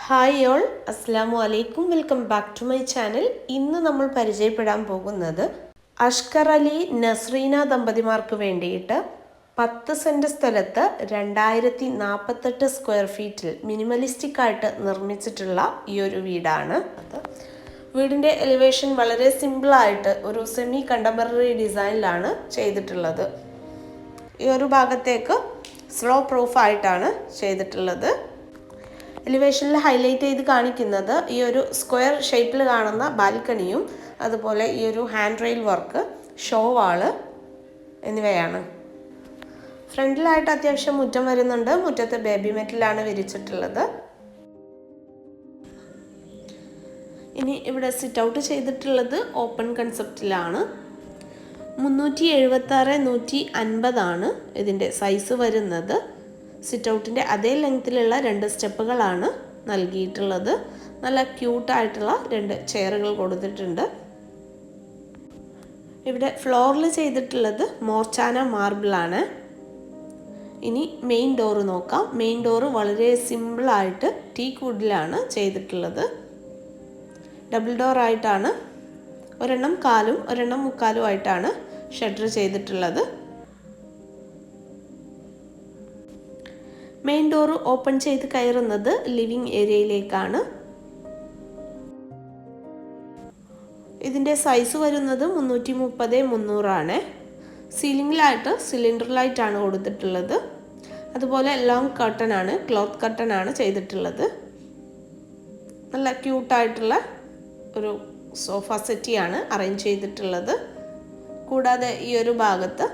Hi all, അസ്സാമു അലൈക്കും. Welcome back to my channel. ഇന്ന് നമ്മൾ പരിചയപ്പെടാൻ പോകുന്നത് അഷ്കർ അലി നസ്രീന ദമ്പതിമാർക്ക് വേണ്ടിയിട്ട് 10 സെൻറ്റ് സ്ഥലത്ത് 2048 സ്ക്വയർ ഫീറ്റിൽ മിനിമലിസ്റ്റിക് ആയിട്ട് നിർമ്മിച്ചിട്ടുള്ള ഈ ഒരു വീടാണ്. വീടിൻ്റെ എലിവേഷൻ വളരെ സിമ്പിളായിട്ട് ഒരു സെമി കണ്ടംപററി ഡിസൈനിലാണ് ചെയ്തിട്ടുള്ളത്. ഈ ഒരു ഭാഗത്തേക്ക് സ്ലോ പ്രൂഫായിട്ടാണ് ചെയ്തിട്ടുള്ളത്. എലിവേഷനിൽ ഹൈലൈറ്റ് ചെയ്ത് കാണിക്കുന്നത് ഈ ഒരു സ്ക്വയർ ഷേപ്പിൽ കാണുന്ന ബാൽക്കണിയും അതുപോലെ ഈ ഒരു ഹാൻഡ് റെയിൽ വർക്ക്, ഷോ വാള് എന്നിവയാണ്. ഫ്രണ്ടിലായിട്ട് അത്യാവശ്യം മുറ്റം വരുന്നുണ്ട്. മുറ്റത്ത് ബേബി മെറ്റലാണ് വിരിച്ചിട്ടുള്ളത്. ഇനി ഇവിടെ സിറ്റ് ഔട്ട് ചെയ്തിട്ടുള്ളത് ഓപ്പൺ കൺസെപ്റ്റിലാണ്. 376-150 ഇതിൻ്റെ സൈസ് വരുന്നത്. സിറ്റ് ഔട്ടിൻ്റെ അതേ ലെങ്ത്തിലുള്ള 2 സ്റ്റെപ്പുകളാണ് നൽകിയിട്ടുള്ളത്. നല്ല ക്യൂട്ടായിട്ടുള്ള 2 ചെയറുകൾ കൊടുത്തിട്ടുണ്ട്. ഇവിടെ ഫ്ലോറിൽ ചെയ്തിട്ടുള്ളത് മോർച്ചാന മാർബിളാണ്. ഇനി മെയിൻ ഡോറ് നോക്കാം. മെയിൻ ഡോറ് വളരെ സിമ്പിളായിട്ട് ടീക്ക് വുഡിലാണ് ചെയ്തിട്ടുള്ളത്. ഡബിൾ ഡോറായിട്ടാണ്, ഒരെണ്ണം കാലും ഒരെണ്ണം മുക്കാലും ആയിട്ടാണ് ഷട്ടർ ചെയ്തിട്ടുള്ളത്. മെയിൻ ഡോറ് ഓപ്പൺ ചെയ്ത് കയറുന്നത് ലിവിങ് ഏരിയയിലേക്കാണ്. ഇതിൻ്റെ സൈസ് വരുന്നത് 330-300 ആണ്. സീലിംഗിലായിട്ട് സിലിണ്ടർ ലൈറ്റാണ് കൊടുത്തിട്ടുള്ളത്. അതുപോലെ ലോങ് കർട്ടനാണ്, ക്ലോത്ത് കർട്ടനാണ് ചെയ്തിട്ടുള്ളത്. നല്ല ക്യൂട്ടായിട്ടുള്ള ഒരു സോഫ സെറ്റിയാണ് അറേഞ്ച് ചെയ്തിട്ടുള്ളത്. കൂടാതെ ഈ ഒരു ഭാഗത്ത്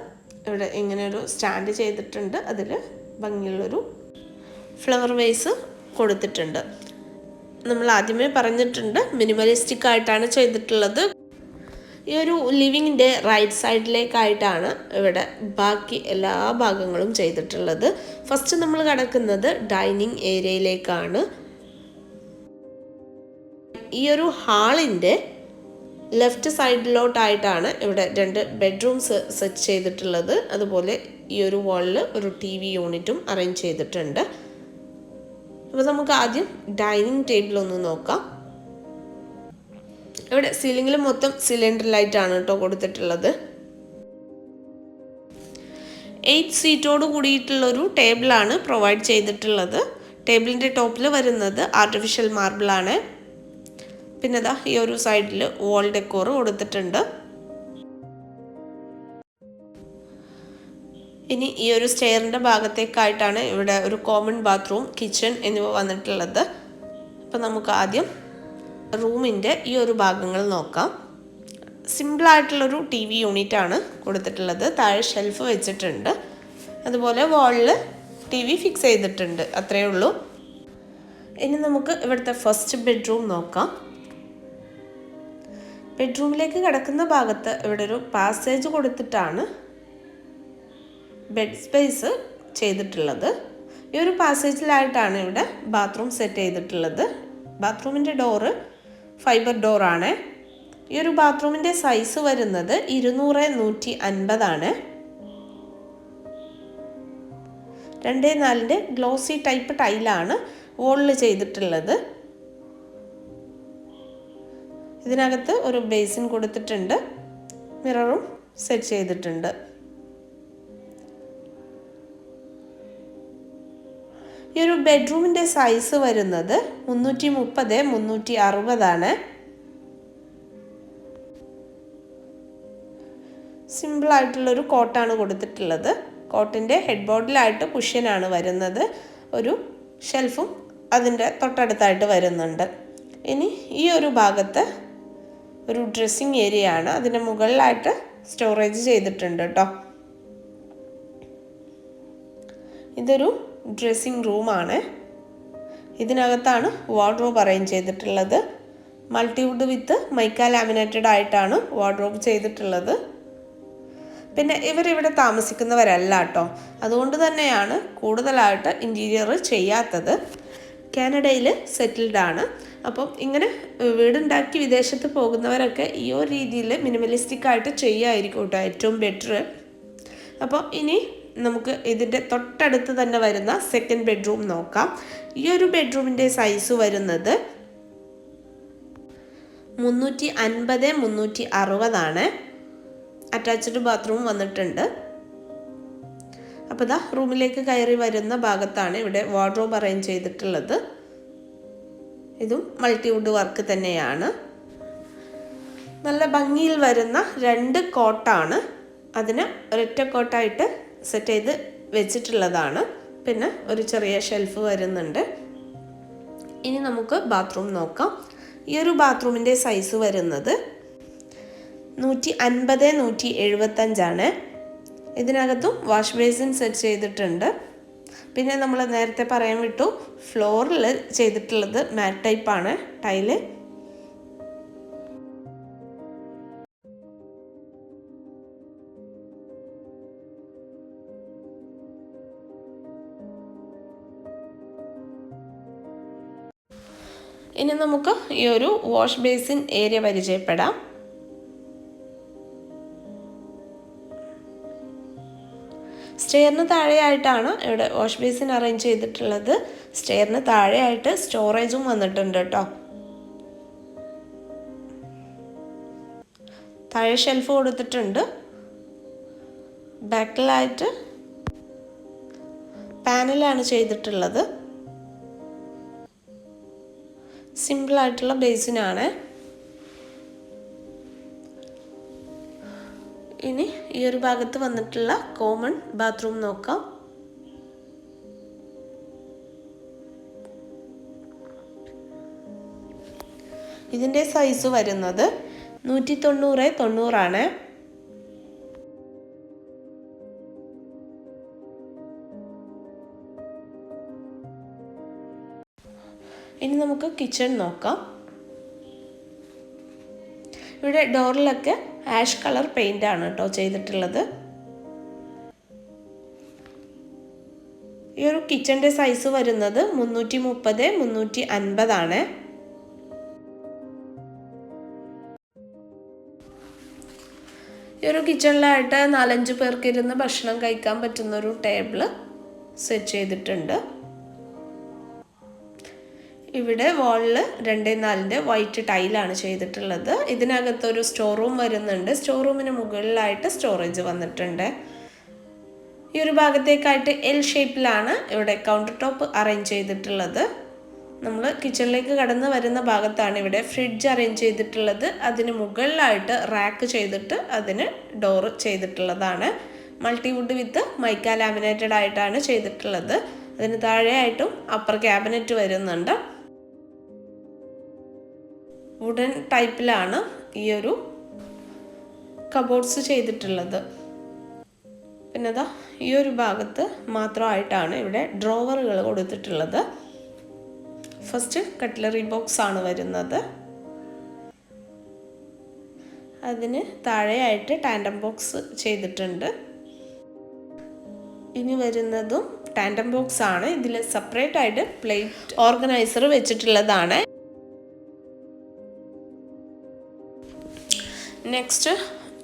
ഇവിടെ ഇങ്ങനെ ഒരു സ്റ്റാൻഡ് ചെയ്തിട്ടുണ്ട്. അതിൽ ഭംഗിയുള്ളൊരു ഫ്ലവർ വേസ് കൊടുത്തിട്ടുണ്ട്. നമ്മൾ ആദ്യമേ പറഞ്ഞിട്ടുണ്ട് മിനിമലിസ്റ്റിക് ആയിട്ടാണ് ചെയ്തിട്ടുള്ളത്. ഈ ഒരു ലിവിങ്ങിൻ്റെ റൈറ്റ് സൈഡിലേക്കായിട്ടാണ് ഇവിടെ ബാക്കി എല്ലാ ഭാഗങ്ങളും ചെയ്തിട്ടുള്ളത്. ഫസ്റ്റ് നമ്മൾ കിടക്കുന്നത് ഡൈനിങ് ഏരിയയിലേക്കാണ്. ഈ ഒരു ഹാളിൻ്റെ ലെഫ്റ്റ് സൈഡിലോട്ടായിട്ടാണ് ഇവിടെ 2 ബെഡ്റൂംസ് സെറ്റ് ചെയ്തിട്ടുള്ളത്. അതുപോലെ ഈ ഒരു വാളിൽ ഒരു TV യൂണിറ്റും അറേഞ്ച് ചെയ്തിട്ടുണ്ട്. അപ്പോൾ നമുക്ക് ആദ്യം ഡൈനിങ് ടേബിൾ ഒന്ന് നോക്കാം. ഇവിടെ സീലിംഗിൽ മൊത്തം സിലിണ്ടർ ലൈറ്റാണ് കേട്ടോ കൊടുത്തിട്ടുള്ളത്. 8 സീറ്റോട് കൂടിയിട്ടുള്ളൊരു ടേബിളാണ് പ്രൊവൈഡ് ചെയ്തിട്ടുള്ളത്. ടേബിളിൻ്റെ ടോപ്പിൽ വരുന്നത് ആർട്ടിഫിഷ്യൽ മാർബിളാണ്. പിന്നെ ദാ ഈ ഒരു സൈഡിൽ വാൾ ഡെക്കോർ കൊടുത്തിട്ടുണ്ട്. ഇനി ഈ ഒരു സ്റ്റെയറിൻ്റെ ഭാഗത്തേക്കായിട്ടാണ് ഇവിടെ ഒരു കോമൺ ബാത്റൂം, കിച്ചൺ എന്നിവ വന്നിട്ടുള്ളത്. അപ്പോൾ നമുക്ക് ആദ്യം റൂമിൻ്റെ ഈ ഒരു ഭാഗങ്ങൾ നോക്കാം. സിമ്പിളായിട്ടുള്ളൊരു TV യൂണിറ്റാണ് കൊടുത്തിട്ടുള്ളത്. താഴെ ഷെൽഫ് വെച്ചിട്ടുണ്ട്. അതുപോലെ വാളിൽ TV ഫിക്സ് ചെയ്തിട്ടുണ്ട്. അത്രയേ ഉള്ളൂ. ഇനി നമുക്ക് ഇവിടുത്തെ ഫസ്റ്റ് ബെഡ്റൂം നോക്കാം. ബെഡ്റൂമിലേക്ക് കിടക്കുന്ന ഭാഗത്ത് ഇവിടെ ഒരു പാസേജ് കൊടുത്തിട്ടാണ് ബെഡ് സ്പേസ് ചെയ്തിട്ടുള്ളത്. ഈ ഒരു പാസേജിലായിട്ടാണ് ഇവിടെ ബാത്റൂം സെറ്റ് ചെയ്തിട്ടുള്ളത്. ബാത്റൂമിൻ്റെ ഡോറ് ഫൈബർ ഡോറാണ്. ഈ ഒരു ബാത്റൂമിൻ്റെ സൈസ് വരുന്നത് 200-150 ആണ്. 2x4 ഗ്ലോസി ടൈപ്പ് ടൈലാണ് വോളിൽ ചെയ്തിട്ടുള്ളത്. ഇതിനകത്ത് ഒരു ബേസിൻ കൊടുത്തിട്ടുണ്ട്. മിററും സെറ്റ് ചെയ്തിട്ടുണ്ട്. ഈ ഒരു ബെഡ്റൂമിൻ്റെ സൈസ് വരുന്നത് 330-360 ആണ്. സിമ്പിളായിട്ടുള്ളൊരു കോട്ടാണ് കൊടുത്തിട്ടുള്ളത്. കോട്ടിൻ്റെ ഹെഡ് ബോർഡിലായിട്ട് കുഷ്യനാണ് വരുന്നത്. ഒരു ഷെൽഫും അതിൻ്റെ തൊട്ടടുത്തായിട്ട് വരുന്നുണ്ട്. ഇനി ഈ ഒരു ഭാഗത്ത് ഒരു ഡ്രസ്സിങ് ഏരിയ ആണ്. അതിൻ്റെ മുകളിലായിട്ട് സ്റ്റോറേജ് ചെയ്തിട്ടുണ്ട് കേട്ടോ. ഇതൊരു ഡ്രസ്സിങ് റൂമാണ്. ഇതിനകത്താണ് വാർഡ്രോബ് അറേഞ്ച് ചെയ്തിട്ടുള്ളത്. മൾട്ടിവുഡ് വിത്ത് മൈക്ക ലാമിനേറ്റഡ് ആയിട്ടാണ് വാർഡ്രോബ് ചെയ്തിട്ടുള്ളത്. പിന്നെ ഇവരിവിടെ താമസിക്കുന്നവരല്ല കേട്ടോ. അതുകൊണ്ട് തന്നെയാണ് കൂടുതലായിട്ട് ഇൻറ്റീരിയർ ചെയ്യാത്തത്. കാനഡയിൽ സെറ്റിൽഡ് ആണ്. അപ്പം ഇങ്ങനെ വീടുണ്ടാക്കി വിദേശത്ത് പോകുന്നവരൊക്കെ ഈ ഒരു രീതിയിൽ മിനിമലിസ്റ്റിക് ആയിട്ട് ചെയ്യുമായിരിക്കും കേട്ടോ ഏറ്റവും ബെറ്റർ. അപ്പോൾ ഇനി നമുക്ക് ഇതിൻ്റെ തൊട്ടടുത്ത് തന്നെ വരുന്ന സെക്കൻഡ് ബെഡ്റൂം നോക്കാം. ഈ ഒരു ബെഡ്റൂമിൻ്റെ സൈസ് വരുന്നത് 350x360 അറ്റാച്ച്ഡ് ബാത്റൂം വന്നിട്ടുണ്ട്. അപ്പോൾ ഇതാ റൂമിലേക്ക് കയറി വരുന്ന ഭാഗത്താണ് ഇവിടെ വാർഡ്രോബ് അറേഞ്ച് ചെയ്തിട്ടുള്ളത്. ഇതും മൾട്ടിവുഡ് വർക്ക് തന്നെയാണ്. നല്ല ഭംഗിയിൽ വരുന്ന 2 കോട്ടാണ്. അതിന് ഒരൊറ്റ കോട്ടായിട്ട് സെറ്റ് ചെയ്ത് വെച്ചിട്ടുള്ളതാണ്. പിന്നെ ഒരു ചെറിയ ഷെൽഫ് വരുന്നുണ്ട്. ഇനി നമുക്ക് ബാത്റൂം നോക്കാം. ഈ ഒരു ബാത്റൂമിൻ്റെ സൈസ് വരുന്നത് 150x175 ഇതിനകത്തും വാഷ് ബേസിൻ സെറ്റ് ചെയ്തിട്ടുണ്ട്. പിന്നെ നമ്മൾ നേരത്തെ പറയാൻ വിട്ടു, ഫ്ലോറിൽ ചെയ്തിട്ടുള്ളത് മാറ്റ് ടൈപ്പാണ് ടൈല്. ഇനി നമുക്ക് ഈ ഒരു വാഷ് ബേസിൻ ഏരിയ പരിചയപ്പെടാം. സ്റ്റെയറിന് താഴെയായിട്ടാണ് ഇവിടെ വാഷ് ബേസിൻ അറേഞ്ച് ചെയ്തിട്ടുള്ളത്. സ്റ്റെയറിന് താഴെയായിട്ട് സ്റ്റോറേജും വന്നിട്ടുണ്ട് കേട്ടോ. താഴെ ഷെൽഫ് കൊടുത്തിട്ടുണ്ട്. ബാക്കിലായിട്ട് പാനലാണ് ചെയ്തിട്ടുള്ളത്. സിമ്പിളായിട്ടുള്ള ബേസിനാണ്. ഇനി ഈ ഒരു ഭാഗത്ത് വന്നിട്ടുള്ള കോമൺ ബാത്റൂം നോക്കാം. ഇതിൻ്റെ സൈസ് വരുന്നത് 190x90. ഇനി നമുക്ക് കിച്ചൺ നോക്കാം. ഇവിടെ ഡോറിലൊക്കെ ആഷ് കളർ പെയിൻ്റ് ആണ് കേട്ടോ ചെയ്തിട്ടുള്ളത്. ഈ ഒരു കിച്ചൻ്റെ സൈസ് വരുന്നത് 330x350. ഈ ഒരു കിച്ചണിലായിട്ട് 4-5 പേർക്ക് ഇരുന്ന് ഭക്ഷണം കഴിക്കാൻ പറ്റുന്നൊരു ടേബിള് സെറ്റ് ചെയ്തിട്ടുണ്ട്. ഇവിടെ വാളിൽ 2x4 വൈറ്റ് ടൈലാണ് ചെയ്തിട്ടുള്ളത്. ഇതിനകത്തൊരു സ്റ്റോർ റൂം വരുന്നുണ്ട്. സ്റ്റോർ റൂമിന് മുകളിലായിട്ട് സ്റ്റോറേജ് വന്നിട്ടുണ്ട്. ഈ ഒരു ഭാഗത്തേക്കായിട്ട് എൽ ഷേപ്പിലാണ് ഇവിടെ കൗണ്ടർ ടോപ്പ് അറേഞ്ച് ചെയ്തിട്ടുള്ളത്. നമ്മൾ കിച്ചണിലേക്ക് കടന്ന് വരുന്ന ഭാഗത്താണ് ഇവിടെ ഫ്രിഡ്ജ് അറേഞ്ച് ചെയ്തിട്ടുള്ളത്. അതിന് മുകളിലായിട്ട് റാക്ക് ചെയ്തിട്ട് അതിന് ഡോറ് ചെയ്തിട്ടുള്ളതാണ്. മൾട്ടിവുഡ് വിത്ത് മൈക്ക ലാമിനേറ്റഡ് ആയിട്ടാണ് ചെയ്തിട്ടുള്ളത്. അതിന് താഴെയായിട്ടും അപ്പർ ക്യാബിനറ്റ് വരുന്നുണ്ട്. വുഡൻ ടൈപ്പിലാണ് ഈ ഒരു കബോർഡ്സ് ചെയ്തിട്ടുള്ളത്. പിന്നെ അതാ ഈ ഒരു ഭാഗത്ത് മാത്രമായിട്ടാണ് ഇവിടെ ഡ്രോവറുകൾ കൊടുത്തിട്ടുള്ളത്. ഫസ്റ്റ് കട്ട്ലറി ബോക്സ് ആണ് വരുന്നത്. അതിന് താഴെയായിട്ട് ടാൻഡം ബോക്സ് ചെയ്തിട്ടുണ്ട്. ഇനി വരുന്നതും ടാൻഡം ബോക്സ് ആണ്. ഇതിൽ സെപ്പറേറ്റ് ആയിട്ട് പ്ലേറ്റ് ഓർഗനൈസർ വെച്ചിട്ടുള്ളതാണ്. നെക്സ്റ്റ്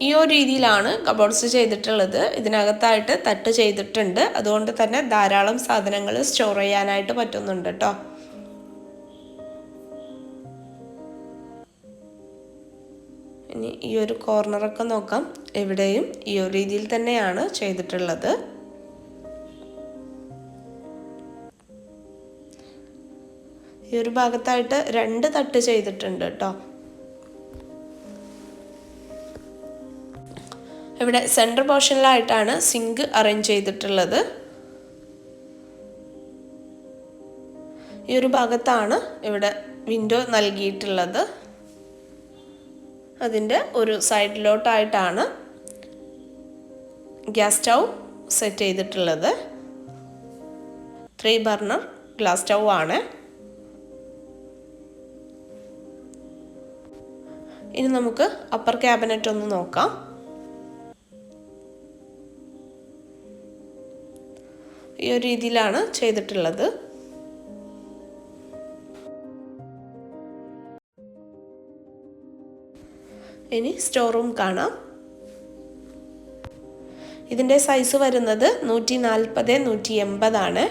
ഈ ഒരു രീതിയിലാണ് കബോർഡ്സ് ചെയ്തിട്ടുള്ളത്. ഇതിനകത്തായിട്ട് തട്ട് ചെയ്തിട്ടുണ്ട്. അതുകൊണ്ട് തന്നെ ധാരാളം സാധനങ്ങൾ സ്റ്റോർ ചെയ്യാനായിട്ട് പറ്റുന്നുണ്ട് കേട്ടോ. ഇനി ഈ ഒരു കോർണറൊക്കെ നോക്കാം. എവിടെയും ഈ ഒരു രീതിയിൽ തന്നെയാണ് ചെയ്തിട്ടുള്ളത്. ഈ ഒരു ഭാഗത്തായിട്ട് 2 തട്ട് ചെയ്തിട്ടുണ്ട് കേട്ടോ. ഇവിടെ സെൻറ്റർ പോർഷനിലായിട്ടാണ് സിങ്ക് അറേഞ്ച് ചെയ്തിട്ടുള്ളത്. ഈ ഒരു ഭാഗത്താണ് ഇവിടെ വിൻഡോ നൽകിയിട്ടുള്ളത്. അതിൻ്റെ ഒരു സൈഡിലോട്ടായിട്ടാണ് ഗ്യാസ് സ്റ്റൗ സെറ്റ് ചെയ്തിട്ടുള്ളത്. 3 ബർണർ ഗ്ലാസ് സ്റ്റൗ ആണ്. ഇനി നമുക്ക് അപ്പർ ക്യാബിനറ്റ് ഒന്ന് നോക്കാം. ഈ ഒരു രീതിയിലാണ് ചെയ്തിട്ടുള്ളത്. ഇനി സ്റ്റോർ റൂം കാണാം. ഇതിൻ്റെ സൈസ് വരുന്നത് 140 180 ആണ്.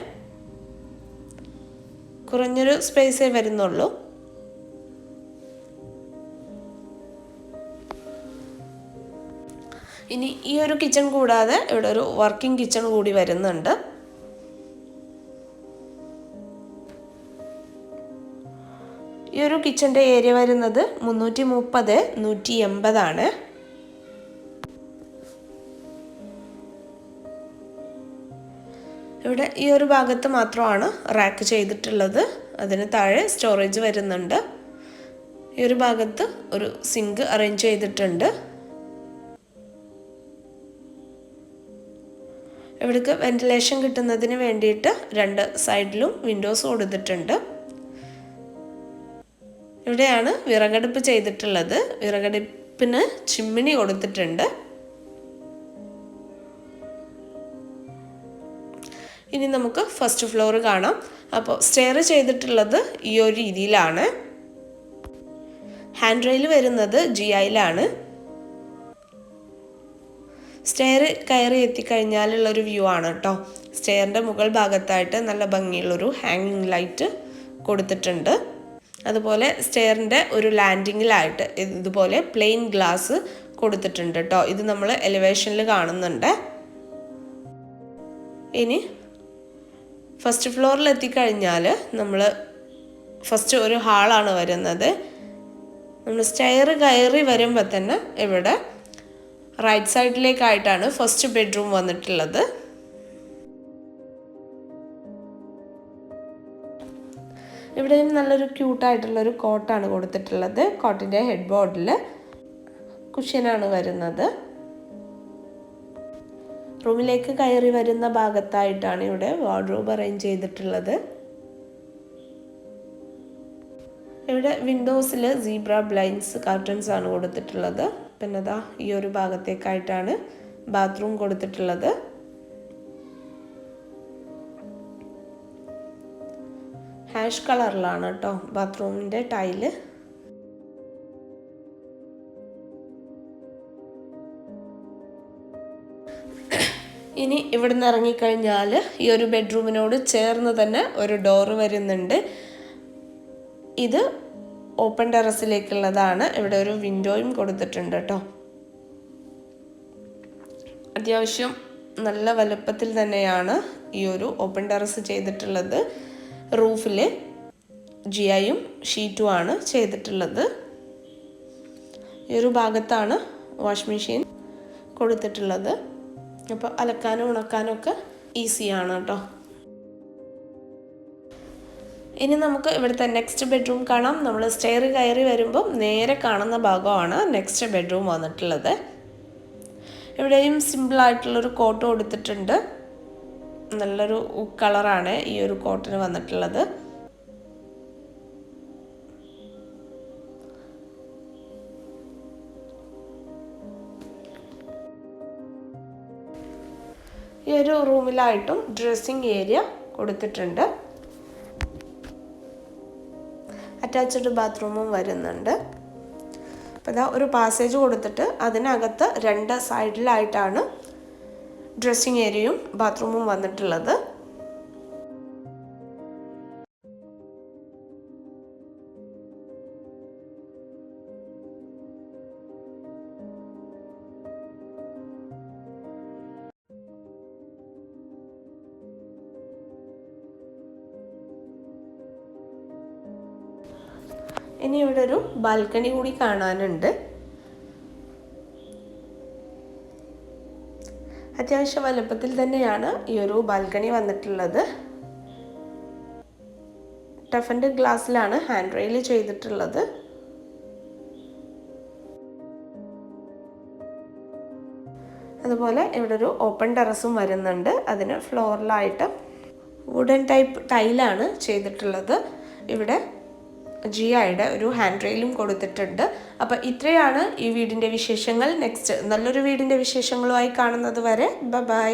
കുറഞ്ഞൊരു സ്പേസേ വരുന്നുള്ളൂ. ഇനി ഈ ഒരു കിച്ചൺ കൂടാതെ ഇവിടെ ഒരു വർക്കിംഗ് കിച്ചൺ കൂടി വരുന്നുണ്ട്. ഈ ഒരു കിച്ചൻ്റെ ഏരിയ വരുന്നത് 330 180 ആണ്. ഇവിടെ ഈ ഒരു ഭാഗത്ത് മാത്രമാണ് റാക്ക് ചെയ്തിട്ടുള്ളത്. അതിന് താഴെ സ്റ്റോറേജ് വരുന്നുണ്ട്. ഈ ഒരു ഭാഗത്ത് ഒരു സിങ്ക് അറേഞ്ച് ചെയ്തിട്ടുണ്ട്. ഇവിടേക്ക് വെന്റിലേഷൻ കിട്ടുന്നതിന് വേണ്ടിയിട്ട് 2 സൈഡിലും വിൻഡോസ് കൊടുത്തിട്ടുണ്ട്. ഇവിടെയാണ് വിറകടുപ്പ് ചെയ്തിട്ടുള്ളത്. വിറകടുപ്പിന് ചിമ്മിണി കൊടുത്തിട്ടുണ്ട്. ഇനി നമുക്ക് ഫസ്റ്റ് ഫ്ലോർ കാണാം. അപ്പോൾ സ്റ്റെയർ ചെയ്തിട്ടുള്ളത് ഈ ഒരു രീതിയിലാണ്. ഹാൻഡ് റെയിൽ വരുന്നത് GIയിലാണ്. സ്റ്റെയർ കയറി എത്തിക്കഴിഞ്ഞാലുള്ളൊരു വ്യൂ ആണ് കേട്ടോ. സ്റ്റെയറിൻ്റെ മുകൾ ഭാഗത്തായിട്ട് നല്ല ഭംഗിയുള്ളൊരു ഹാങ്ങിങ് ലൈറ്റ് കൊടുത്തിട്ടുണ്ട്. അതുപോലെ സ്റ്റെയറിൻ്റെ ഒരു ലാൻഡിങ്ങിലായിട്ട് ഇതുപോലെ പ്ലെയിൻ ഗ്ലാസ് കൊടുത്തിട്ടുണ്ട് കേട്ടോ. ഇത് നമ്മൾ എലിവേഷനിൽ കാണുന്നുണ്ട്. ഇനി ഫസ്റ്റ് ഫ്ലോറിൽ എത്തിക്കഴിഞ്ഞാൽ നമ്മൾ ഫസ്റ്റ് ഒരു ഹാളാണ് വരുന്നത്. നമ്മൾ സ്റ്റെയർ കയറി വരുമ്പോൾ തന്നെ ഇവിടെ റൈറ്റ് സൈഡിലേക്കായിട്ടാണ് ഫസ്റ്റ് ബെഡ്റൂം വന്നിട്ടുള്ളത്. ഇവിടെയും നല്ലൊരു ക്യൂട്ടായിട്ടുള്ളൊരു കോട്ടാണ് കൊടുത്തിട്ടുള്ളത്. കോട്ടിൻ്റെ ഹെഡ് ബോർഡിൽ കുഷ്യനാണ് വരുന്നത്. റൂമിലേക്ക് കയറി വരുന്ന ഭാഗത്തായിട്ടാണ് ഇവിടെ വാർഡ്രോബ് അറേഞ്ച് ചെയ്തിട്ടുള്ളത്. ഇവിടെ വിൻഡോസിൽ സീബ്ര ബ്ലൈൻഡ്സ് കർട്ടൻസ് ആണ് കൊടുത്തിട്ടുള്ളത്. പിന്നെ ദാ ഈ ഒരു ഭാഗത്തേക്കായിട്ടാണ് ബാത്റൂം കൊടുത്തിട്ടുള്ളത്. ഹാഷ് കളറിലാണ് കേട്ടോ ബാത്റൂമിൻ്റെ ടൈല്. ഇനി ഇവിടുന്ന് ഇറങ്ങിക്കഴിഞ്ഞാൽ ഈ ഒരു ബെഡ്റൂമിനോട് ചേർന്ന് തന്നെ ഒരു ഡോറ് വരുന്നുണ്ട്. ഇത് ഓപ്പൺ ടെറസിലേക്കുള്ളതാണ്. ഇവിടെ ഒരു വിൻഡോയും കൊടുത്തിട്ടുണ്ട് കേട്ടോ. അത്യാവശ്യം നല്ല വലുപ്പത്തിൽ തന്നെയാണ് ഈ ഒരു ഓപ്പൺ ടെറസ് ചെയ്തിട്ടുള്ളത്. റൂഫിൽ GIയും ഷീറ്റും ആണ് ചെയ്തിട്ടുള്ളത്. ഈ ഒരു ഭാഗത്താണ് വാഷ് മെഷീൻ കൊടുത്തിട്ടുള്ളത്. അപ്പോൾ അലക്കാനും ഉണക്കാനും ഒക്കെ ഈസിയാണ് കേട്ടോ. ഇനി നമുക്ക് ഇവിടുത്തെ നെക്സ്റ്റ് ബെഡ്റൂം കാണാം. നമ്മൾ സ്റ്റെയർ കയറി വരുമ്പോൾ നേരെ കാണുന്ന ഭാഗമാണ് നെക്സ്റ്റ് ബെഡ്റൂം വന്നിട്ടുള്ളത്. ഇവിടെയും സിമ്പിളായിട്ടുള്ളൊരു കോട്ട് കൊടുത്തിട്ടുണ്ട്. നല്ലൊരു കളറാണ് ഈ ഒരു കോട്ടിന് വന്നിട്ടുള്ളത്. ഈ ഒരു റൂമിലായിട്ടും ഡ്രസ്സിങ് ഏരിയ കൊടുത്തിട്ടുണ്ട്. അറ്റാച്ച്ഡ് ബാത്റൂമും വരുന്നുണ്ട്. അപ്പോൾ ഇതാ ഒരു പാസേജ് കൊടുത്തിട്ട് അതിനകത്ത് 2 സൈഡിലായിട്ടാണ് ഡ്രസ്സിങ് ഏരിയയും ബാത്റൂമും വന്നിട്ടുള്ളത്. ഇനി ഇവിടെ ഒരു ബാൽക്കണി കൂടി കാണാനുണ്ട്. അത്യാവശ്യം വലുപ്പത്തിൽ തന്നെയാണ് ഈ ഒരു ബാൽക്കണി വന്നിട്ടുള്ളത്. ടഫൻഡ് ഗ്ലാസ്സിലാണ് ഹാൻഡ് റെയിൽ ചെയ്തിട്ടുള്ളത്. അതുപോലെ ഇവിടെ ഒരു ഓപ്പൺ ടെറസും വരുന്നുണ്ട്. അതിന് ഫ്ലോറിലായിട്ട് വുഡൻ ടൈപ്പ് ടൈലാണ് ചെയ്തിട്ടുള്ളത്. ഇവിടെ GIയുടെ ഒരു ഹാൻഡ് റെയിലും കൊടുത്തിട്ടുണ്ട്. അപ്പോൾ ഇത്രയാണ് ഈ വീടിൻ്റെ വിശേഷങ്ങൾ. നെക്സ്റ്റ് നല്ലൊരു വീടിൻ്റെ വിശേഷങ്ങളുമായി കാണുന്നത് വരെ ബൈ.